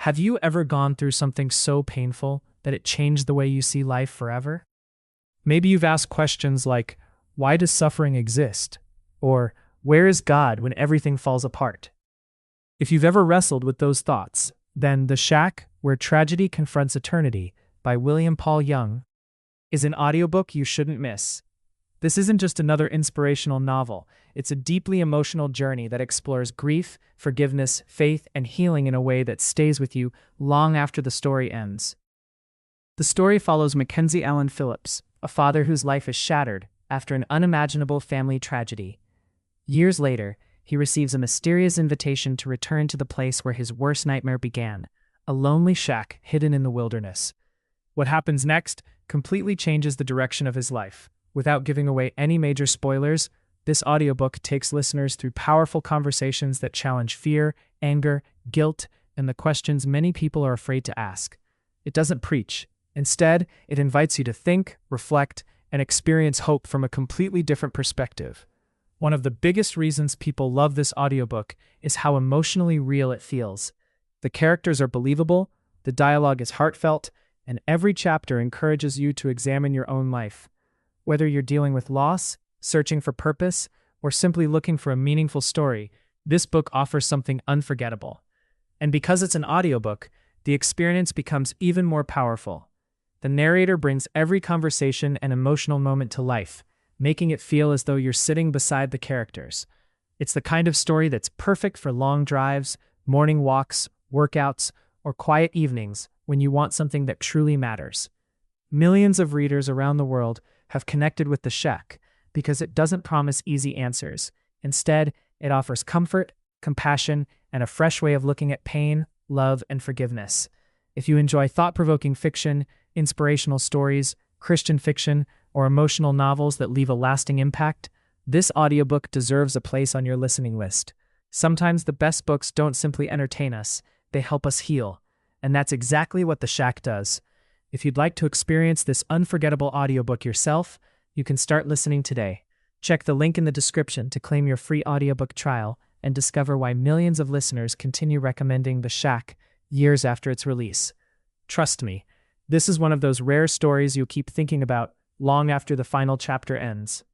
Have you ever gone through something so painful that it changed the way you see life forever? Maybe you've asked questions like, why does suffering exist? Or, where is God when everything falls apart? If you've ever wrestled with those thoughts, then The Shack, Where Tragedy Confronts Eternity by William Paul Young is an audiobook you shouldn't miss. This isn't just another inspirational novel, it's a deeply emotional journey that explores grief, forgiveness, faith, and healing in a way that stays with you long after the story ends. The story follows Mackenzie Allen Phillips, a father whose life is shattered after an unimaginable family tragedy. Years later, he receives a mysterious invitation to return to the place where his worst nightmare began, a lonely shack hidden in the wilderness. What happens next completely changes the direction of his life. Without giving away any major spoilers, this audiobook takes listeners through powerful conversations that challenge fear, anger, guilt, and the questions many people are afraid to ask. It doesn't preach. Instead, it invites you to think, reflect, and experience hope from a completely different perspective. One of the biggest reasons people love this audiobook is how emotionally real it feels. The characters are believable, the dialogue is heartfelt, and every chapter encourages you to examine your own life. Whether you're dealing with loss, searching for purpose, or simply looking for a meaningful story, this book offers something unforgettable. And because it's an audiobook, the experience becomes even more powerful. The narrator brings every conversation and emotional moment to life, making it feel as though you're sitting beside the characters. It's the kind of story that's perfect for long drives, morning walks, workouts, or quiet evenings when you want something that truly matters. Millions of readers around the world have connected with The Shack because it doesn't promise easy answers. Instead, it offers comfort, compassion, and a fresh way of looking at pain, love, and forgiveness. If you enjoy thought-provoking fiction, inspirational stories, Christian fiction, or emotional novels that leave a lasting impact, this audiobook deserves a place on your listening list. Sometimes the best books don't simply entertain us, they help us heal. And that's exactly what The Shack does. If you'd like to experience this unforgettable audiobook yourself, you can start listening today. Check the link in the description to claim your free audiobook trial and discover why millions of listeners continue recommending The Shack years after its release. Trust me, this is one of those rare stories you'll keep thinking about long after the final chapter ends.